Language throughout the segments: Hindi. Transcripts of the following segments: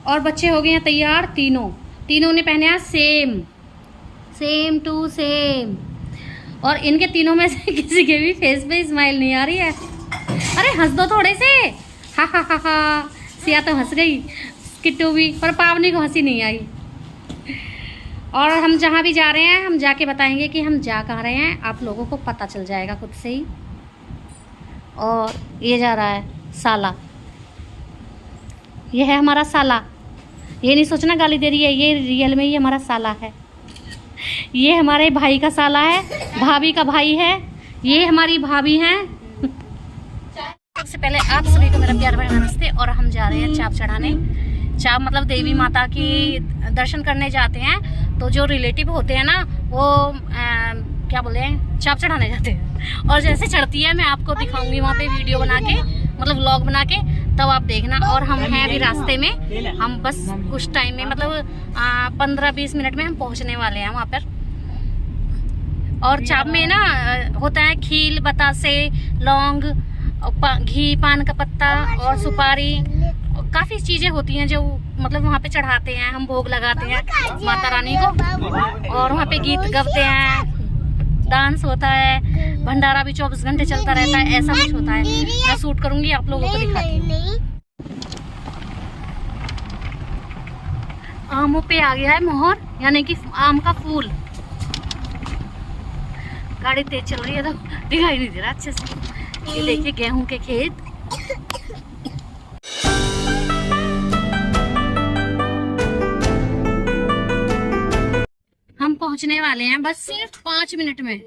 और बच्चे हो गए हैं तैयार, तीनों ने पहने हैं सेम टू सेम। और इनके तीनों में से किसी के भी फेस पे स्माइल नहीं आ रही है। अरे हंस दो थोड़े से, हा हा हा हा। सिया तो हंस गई, किट्टू भी, पर पावनी को हंसी नहीं आई। और हम जहाँ भी जा रहे हैं हम जाके बताएंगे कि हम जा कहाँ रहे हैं, आप लोगों को पता चल जाएगा खुद से ही। और ये जा रहा है साला, ये है हमारा साला। ये नहीं सोचना गाली दे रही है, ये रियल में ही हमारा साला है। ये हमारे भाई का साला है, भाभी का भाई है, ये हमारी भाभी हैं। सबसे पहले आप सभी को मेरा प्यार भरा नमस्ते। और हम जा रहे हैं चाप चढ़ाने। चाप मतलब देवी माता की दर्शन करने जाते हैं। तो जो रिलेटिव होते हैं ना वो क्या बोले हैं, चाप चढ़ाने जाते हैं। और जैसे चढ़ती है मैं आपको दिखाऊंगी वहाँ पे वीडियो बना के, मतलब व्लॉग बना के, तब आप देखना। और हम हैं अभी रास्ते में, हम बस कुछ टाइम में मतलब 15-20 मिनट में हम पहुँचने वाले हैं वहाँ पर। और चाप में ना होता है खील, बतासे, लौंग, घी, पान का पत्ता और सुपारी, काफ़ी चीज़ें होती हैं जो मतलब वहाँ पे चढ़ाते हैं। हम भोग लगाते हैं माता रानी को। और वहाँ पे गीत गाते हैं, डांस होता है, भंडारा भी 24 घंटे चलता रहता है। ऐसा कुछ होता है, मैं शूट करूँगी, आप लोगों को दिखाती हूँ। आमों पे आ गया है मोहर, यानी कि आम का फूल। गाड़ी तेज चल रही है तो दिखाई नहीं दे रहा अच्छे से। ये देखिए गेहूं के खेत। हम पहुंचने वाले हैं बस सिर्फ 5 मिनट में।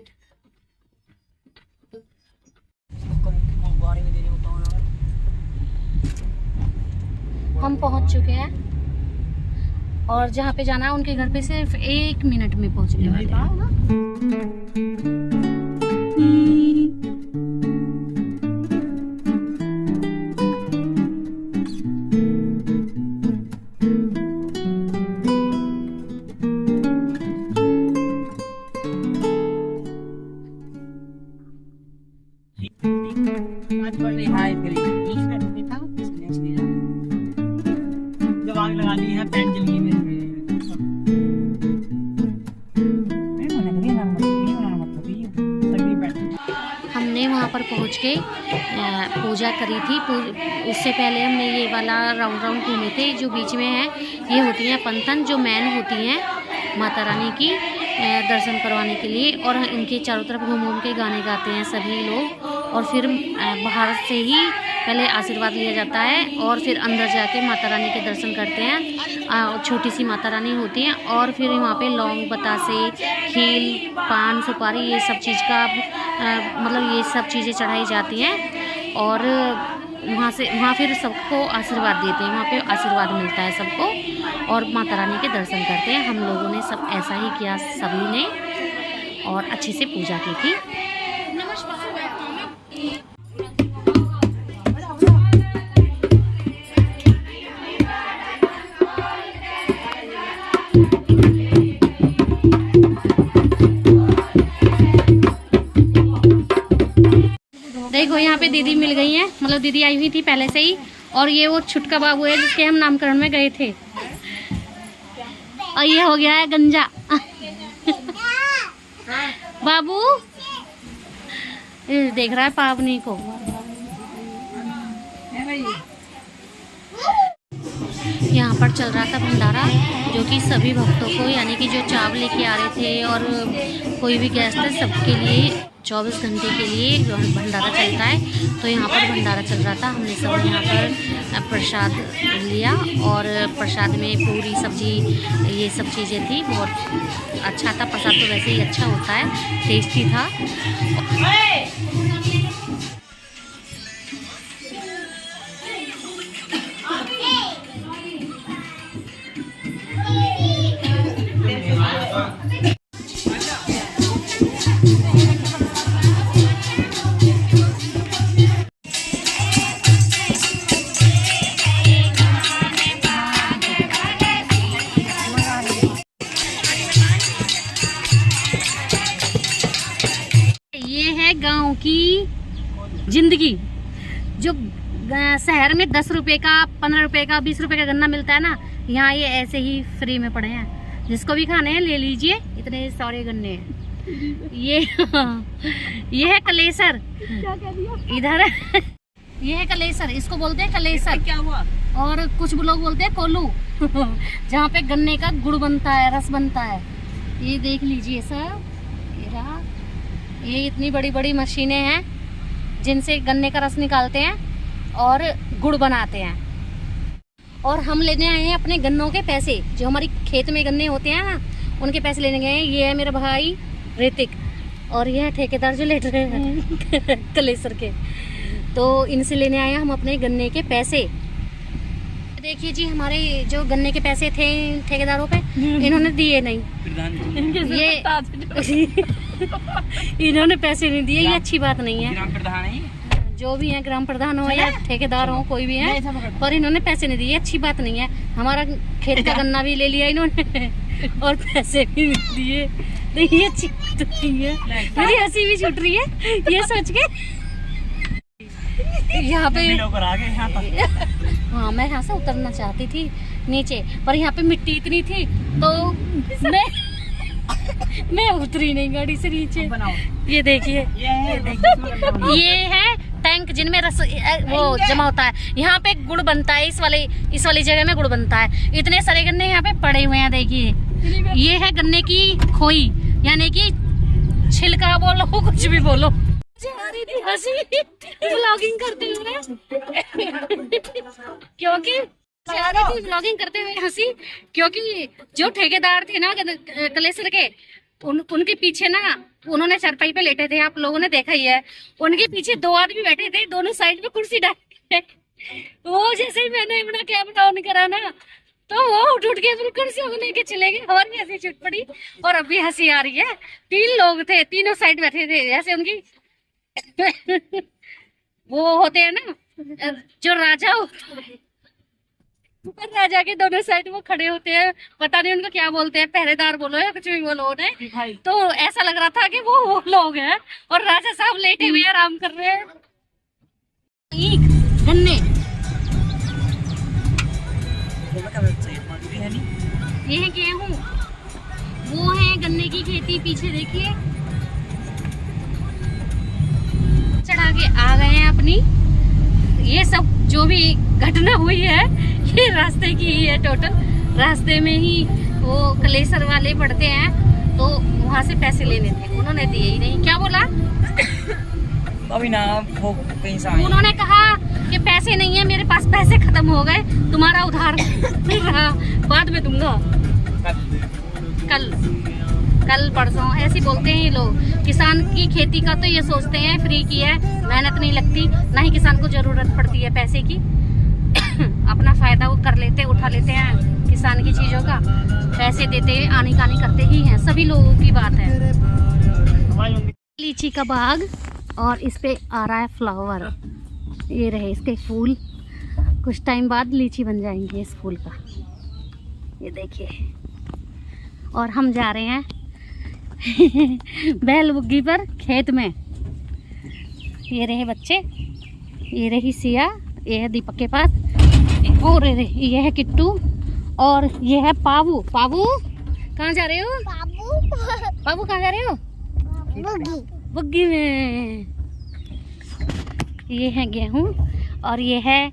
हम पहुंच चुके हैं और जहाँ पे जाना है उनके घर पे सिर्फ 1 मिनट में पहुंचने वाले हैं। लगानी है पेंट जल्दी में। हमने वहाँ पर पहुँच के पूजा करी थी। उससे पहले हमने ये वाला राउंड घूमे थे। जो बीच में है ये होती हैं पंथन, जो मैन होती हैं माता रानी की दर्शन करवाने के लिए। और इनके चारों तरफ घूम घूम के गाने गाते हैं सभी लोग। और फिर बाहर से ही पहले आशीर्वाद लिया जाता है और फिर अंदर जाके माता रानी के दर्शन करते हैं। छोटी सी माता रानी होती हैं। और फिर वहाँ पे लौंग, बतासे, खील, पान, सुपारी, ये सब चीज़ का मतलब ये सब चीज़ें चढ़ाई जाती हैं। और वहाँ फिर सबको आशीर्वाद देते हैं, वहाँ पे आशीर्वाद मिलता है सबको। और माता रानी के दर्शन करते हैं। हम लोगों ने सब ऐसा ही किया सभी ने, और अच्छे से पूजा की थी। देखो यहाँ पे दीदी मिल गई हैं, मतलब दीदी आई हुई थी पहले से ही। और ये वो छुटका बाबू है जिसके हम नामकरण में गए थे। और ये हो गया है गंजा बाबू, देख रहा है पावनी को। यहाँ पर चल रहा था भंडारा, जो कि सभी भक्तों को, यानी कि जो चावल लेके आ रहे थे और कोई भी गेस्ट है, सबके लिए 24 घंटे के लिए भंडारा चलता है। तो यहाँ पर भंडारा चल रहा था। हमने सब यहाँ पर प्रसाद लिया और प्रसाद में पूरी सब्जी, ये सब चीज़ें थी। बहुत अच्छा था प्रसाद, तो वैसे ही अच्छा होता है, टेस्टी था। गांव की जिंदगी। जो शहर में 10 रुपए का, 15 रुपए का, 20 रुपए का गन्ना मिलता है ना, यहाँ ये ऐसे ही फ्री में पड़े हैं, जिसको भी खाने हैं ले लीजिए, इतने सारे गन्ने हैं। ये है कलेसर। क्या कह दिया? इधर ये है कलेसर, इसको बोलते हैं कलेसर। क्या हुआ? और कुछ लोग बोलते हैं कोलू। जहाँ पे गन्ने का गुड़ बनता है, रस बनता है। ये देख लीजिए सब, ये रहा। ये इतनी बड़ी बड़ी मशीनें हैं जिनसे गन्ने का रस निकालते हैं और गुड़ बनाते हैं। और हम लेने आए हैं अपने गन्नों के पैसे, जो हमारी खेत में गन्ने होते हैं ना, उनके पैसे लेने गए हैं। ये है मेरा भाई ऋतिक, और ये है ठेकेदार जो ले रहे हैं कलेसर के। तो इनसे लेने आए हैं हम अपने गन्ने के पैसे। देखिए जी, हमारे जो गन्ने के पैसे थे ठेकेदारों पे, इन्होंने दिए नहीं। ये इन्होंने पैसे नहीं दिए, ये अच्छी बात नहीं है। जो भी है, ग्राम प्रधान हो या ठेकेदार हो, कोई भी है, पर इन्होंने पैसे नहीं दिए, अच्छी बात नहीं है। हमारा खेत का गन्ना भी ले लिया इन्होंने और पैसे भी नहीं दिए, तो ये अच्छी बात नहीं है। मेरी हंसी भी छूट रही है ये सोच के। यहाँ पे हाँ, मैं यहाँ से उतरना चाहती थी नीचे, पर यहाँ पे मिट्टी इतनी थी तो मैं उतरी नहीं गाड़ी से नीचे। ये देखिए, ये है टैंक जिनमें रस वो जमा होता है। यहाँ पे गुड़ बनता है, इस वाली जगह में गुड़ बनता है। इतने सारे गन्ने यहाँ पे पड़े हुए हैं। देखिए, ये है गन्ने की खोई, यानी कि छिलका बोलो, कुछ भी बोलो। हंसी व्लॉगिंग करते हुए क्योंकि व्लॉगिंग करते हुए हंसी, क्योंकि जो ठेकेदार थे ना कलेसर के, उनके पीछे ना, उन्होंने चारपाई पे लेटे थे, आप लोगों ने देखा ही है। उनके पीछे 2 आदमी बैठे थे, दोनों साइड में कुर्सी डाल के। वो जैसे ही मैंने अपना कैमरा ऑन करा ना, तो वो उठ के अपनी कुर्सी को लेके चले गए, और भी हंसी छूट पड़ी। और अभी हंसी आ रही है। 3 लोग थे, तीनों साइड बैठे थे, जैसे उनकी वो होते हैं ना जो राजा होता है, राजा के दोनों साइड वो खड़े होते हैं, पता नहीं उनको क्या बोलते हैं, पहरेदार बोलो या कुछ भी बोलो उन्हें। तो ऐसा लग रहा था कि वो लोग हैं और राजा साहब लेटे हुए आराम कर रहे हैं। गन्ने ये है गेहूं, वो है गन्ने की खेती। पीछे देखिए, चढ़ा के आ गए हैं अपनी। ये सब जो भी घटना हुई है, ये रास्ते की ही है टोटल। रास्ते में ही वो कलेसर वाले पड़ते हैं, तो वहाँ से पैसे लेने थे, उन्होंने दिए ही नहीं। क्या बोला अभी ना, वो कहीं से उन्होंने कहा कि पैसे नहीं है मेरे पास, पैसे खत्म हो गए, तुम्हारा उधार मिल रहा, बाद में दूंगा, कल परसों, ऐसे बोलते हैं ये लोग। किसान की खेती का तो ये सोचते हैं फ्री की है, मेहनत नहीं लगती, ना ही किसान को जरूरत पड़ती है पैसे की। अपना फायदा वो कर लेते, उठा लेते हैं किसान की चीजों का, पैसे देते आनी कानी करते ही हैं, सभी लोगों की बात है। लीची का बाग, और इस पे आ रहा है फ्लावर। ये रहे इसके फूल, कुछ टाइम बाद लीची बन जाएंगे इस फूल का। ये देखिए, और हम जा रहे हैं बैल बुग्गी पर खेत में। ये रहे बच्चे, ये रही सिया, ये है दीपक के पास, और ये है किट्टू, और ये है पाबू। पाबू कहाँ जा रहे हो? पाबू कहाँ जा रहे हो? बुग्गी में। ये है गेहूं, और ये है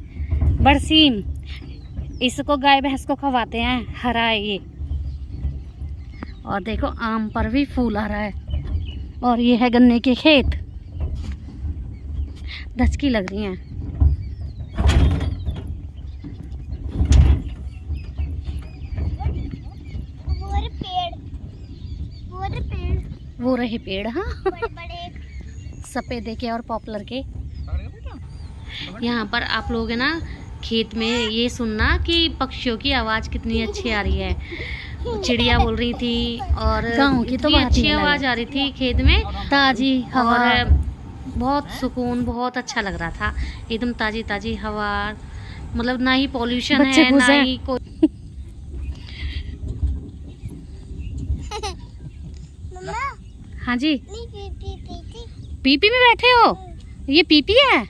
बरसीम, इसको गाय भैंस को खवाते हैं, हरा है ये। और देखो, आम पर भी फूल आ रहा है। और ये है गन्ने के खेत, धचकी लग रही हैं। वो रहे पेड़, हाँ सफेदे के और पॉपुलर के। यहाँ पर आप लोग है ना खेत में ये सुनना कि पक्षियों की आवाज़ कितनी अच्छी आ रही है। चिड़िया बोल रही थी, और गाँव की तो अच्छी आवाज़ आ रही थी खेत में, ताज़ी हवा, बहुत सुकून, बहुत अच्छा लग रहा था, एकदम ताज़ी ताज़ी हवा। मतलब ना ही पॉल्यूशन है, ना ही कोई। हाँ जी, पीपी में बैठे हो? ये पीपी है,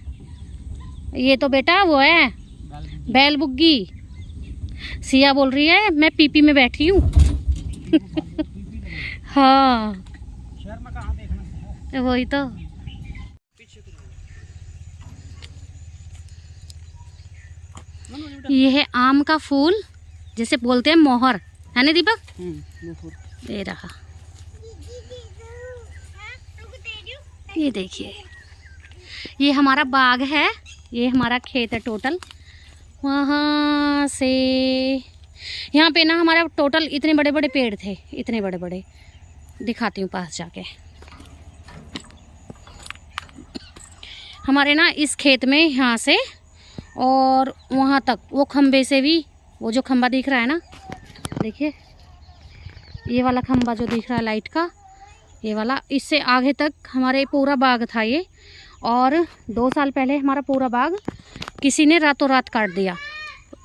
ये तो बेटा वो है बैल बुग्गी। सिया बोल रही है मैं पीपी में बैठी हूँ। हाँ वही तो। ये है आम का फूल, जैसे बोलते हैं मोहर, है ना दीपक? ये रहा, ये देखिए ये हमारा बाग है, ये हमारा खेत है टोटल। वहाँ से यहाँ पे ना हमारा टोटल इतने बड़े बड़े पेड़ थे, इतने बड़े बड़े, दिखाती हूँ पास जाके। हमारे ना इस खेत में यहाँ से और वहाँ तक, वो खम्बे से भी, वो जो खम्बा दिख रहा है ना, देखिए ये वाला खम्बा जो दिख रहा है लाइट का, ये वाला, इससे आगे तक हमारे पूरा बाग था ये। और 2 साल पहले हमारा पूरा बाग किसी ने रातों रात काट दिया।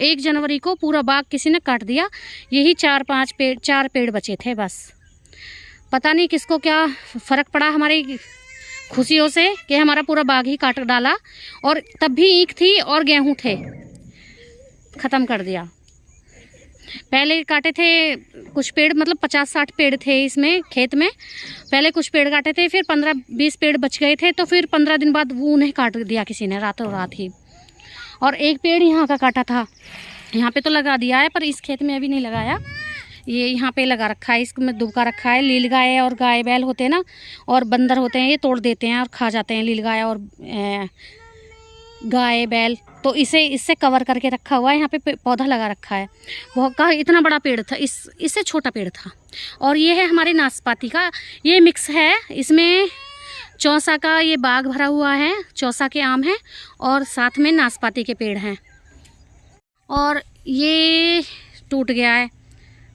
1 जनवरी को पूरा बाग किसी ने काट दिया। यही 4 पेड़ बचे थे बस। पता नहीं किसको क्या फ़र्क पड़ा हमारी खुशियों से कि हमारा पूरा बाग ही काट डाला। और तब भी ईख थी और गेहूं थे, ख़त्म कर दिया। पहले काटे थे कुछ पेड़, मतलब 50-60 पेड़ थे इसमें खेत में। पहले कुछ पेड़ काटे थे, फिर 15-20 पेड़ बच गए थे, तो फिर 15 दिन बाद वो उन्हें काट दिया किसी ने रातों रात ही। और 1 पेड़ यहाँ का काटा था, यहाँ पे तो लगा दिया है, पर इस खेत में अभी नहीं लगाया। ये यहाँ पे लगा रखा है, इसमें दुबका रखा है। लील गाय और गाय बैल होते हैं ना, और बंदर होते हैं, ये तोड़ देते हैं और खा जाते हैं लील गाय और गाय बैल, तो इससे कवर करके रखा हुआ है। यहाँ पे पौधा लगा रखा है। बहुत का इतना बड़ा पेड़ था, इससे छोटा पेड़ था। और ये है हमारे नाशपाती का, ये मिक्स है, इसमें चौसा का ये बाग भरा हुआ है, चौसा के आम हैं और साथ में नाशपाती के पेड़ हैं। और ये टूट गया है,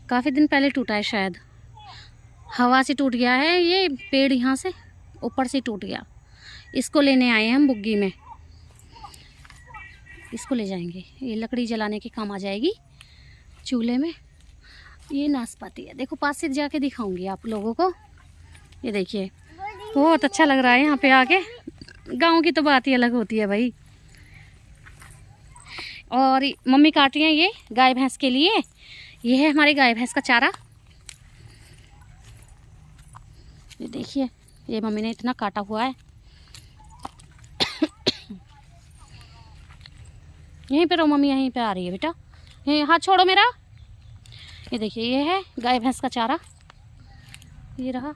काफ़ी दिन पहले टूटा है, शायद हवा से टूट गया है। ये पेड़ यहाँ से ऊपर से टूट गया। इसको लेने आए हैं हम बुग्गी में, इसको ले जाएंगे, ये लकड़ी जलाने के काम आ जाएगी चूल्हे में। ये नाशपाती है, देखो पास से जाके दिखाऊंगी आप लोगों को। ये देखिए बहुत अच्छा लग रहा है यहाँ पे आके। गांव की तो बात ही अलग होती है भाई। और मम्मी काट रही हैं ये गाय भैंस के लिए। ये है हमारे गाय भैंस का चारा। ये देखिए ये मम्मी ने इतना काटा हुआ है। यहीं पे रहो मम्मी, यहीं पे आ रही है बेटा, ये हाथ छोड़ो मेरा। ये देखिए ये है गाय भैंस का चारा, ये रहा।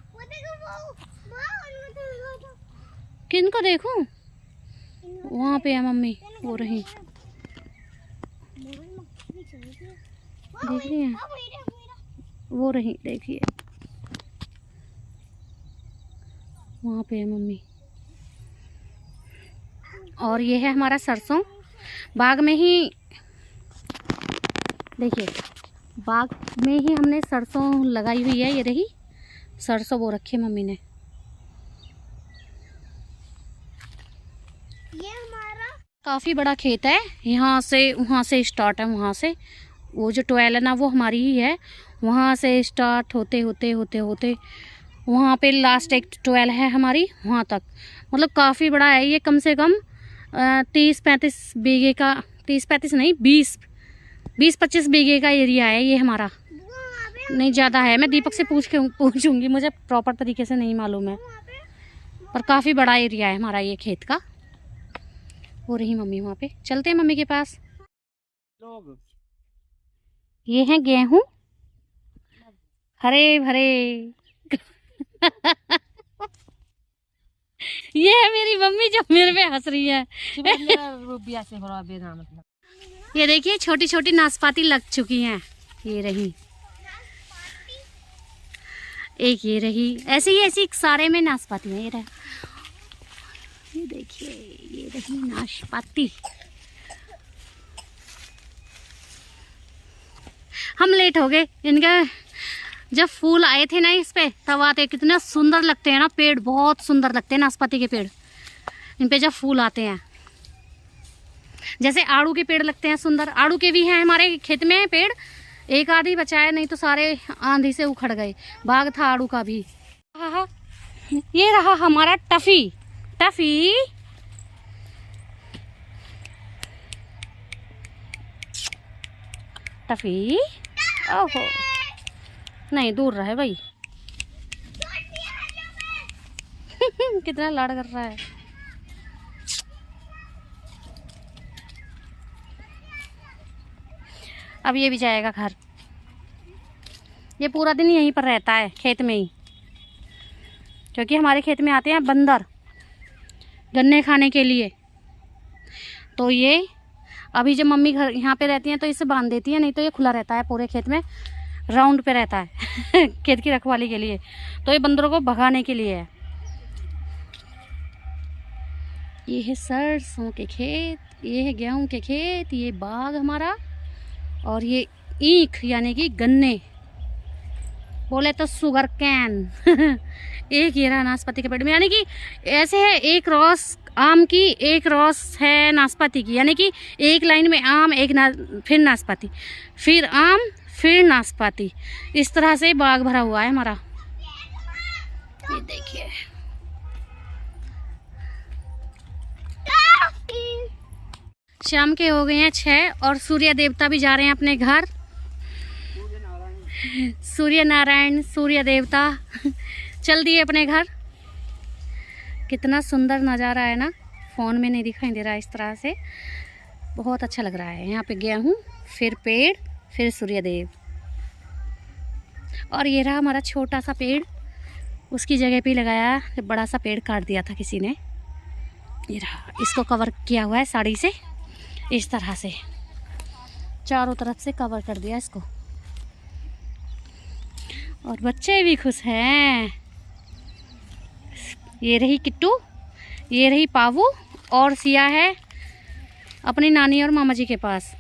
किनको देखूं? वहाँ पे है मम्मी, वो रही, देख रही हैं, वो रही, देखिए वहाँ पे है मम्मी। और ये है हमारा सरसों, बाग में ही, देखिए बाग में ही हमने सरसों लगाई हुई है। ये रही सरसों, वो रखी है मम्मी ने। ये हमारा काफ़ी बड़ा खेत है, यहाँ से वहाँ से स्टार्ट है, वहाँ से वो जो ट्वेल है ना वो हमारी ही है। वहाँ से स्टार्ट होते होते होते होते वहाँ पे लास्ट एक ट्वेल है हमारी, वहाँ तक। मतलब काफ़ी बड़ा है ये, कम से कम 30-35 बीघे का, 30-35 नहीं, 20-25 बीघे का एरिया है ये हमारा, नहीं ज़्यादा है। मैं दीपक से पूछूंगी, मुझे प्रॉपर तरीके से नहीं मालूम है, पर काफ़ी बड़ा एरिया है हमारा ये खेत का। हो रही मम्मी वहाँ पे, चलते हैं मम्मी के पास। ये हैं गेहूं हरे भरे। ये है मेरी मम्मी जो मेरे पे हंस रही है। ये देखिए छोटी छोटी नाशपाती लग चुकी हैं, ये रही एक, ये रही, ऐसी सारे में नाशपाती है। ये देखिए ये रही नाशपाती। हम लेट हो गए, इनका जब फूल आए थे ना इस पे तब आते, कितने सुंदर लगते हैं ना पेड़, बहुत सुंदर लगते हैं नाशपाती के पेड़। इन पे जब फूल आते हैं, जैसे आड़ू के पेड़ लगते हैं सुंदर, आड़ू के भी हैं हमारे खेत में पेड़, एक आधी बचाए, नहीं तो सारे आंधी से उखड़ गए। बाग था आड़ू का भी। हाँ, ये रहा हमारा टफी। Tuffy Tuffy. ओहो, नहीं दूर रहे भाई। कितना लाड़ कर रहा है। अब ये भी जाएगा घर। ये पूरा दिन यहीं पर रहता है, खेत में ही, क्योंकि हमारे खेत में आते हैं बंदर गन्ने खाने के लिए। तो ये अभी जब मम्मी घर यहाँ पे रहती हैं तो इसे बांध देती है, नहीं तो ये खुला रहता है पूरे खेत में, राउंड पे रहता है। खेत की रखवाली के लिए, तो ये बंदरों को भगाने के लिए है। ये है सरसों के खेत, ये है गेहूं के खेत, ये बाग हमारा, और ये ईख यानी कि गन्ने, बोले तो शुगर कैन। एक ये रहा नाशपाती के पेड़ में, यानी कि ऐसे है, एक रॉस आम की, एक रॉस है नाशपाती की, यानी कि एक लाइन में आम, फिर नाशपाती, फिर आम, फिर नाशपाती, इस तरह से बाग भरा हुआ है हमारा। ये देखिए, शाम के हो गए हैं 6 और सूर्य देवता भी जा रहे हैं अपने घर। सूर्य नारायण, सूर्य देवता चल दिए अपने घर। कितना सुंदर नज़ारा है ना, फ़ोन में नहीं दिखाई दे रहा है इस तरह से, बहुत अच्छा लग रहा है। यहाँ पे गेहूँ, फिर पेड़, फिर सूर्यदेव, और ये रहा हमारा छोटा सा पेड़, उसकी जगह पे लगाया, बड़ा सा पेड़ काट दिया था किसी ने। ये रहा, इसको कवर किया हुआ है साड़ी से, इस तरह से चारों तरफ से कवर कर दिया इसको। और बच्चे भी खुश हैं। ये रही किट्टू, ये रही पावू, और सिया है अपनी नानी और मामा जी के पास।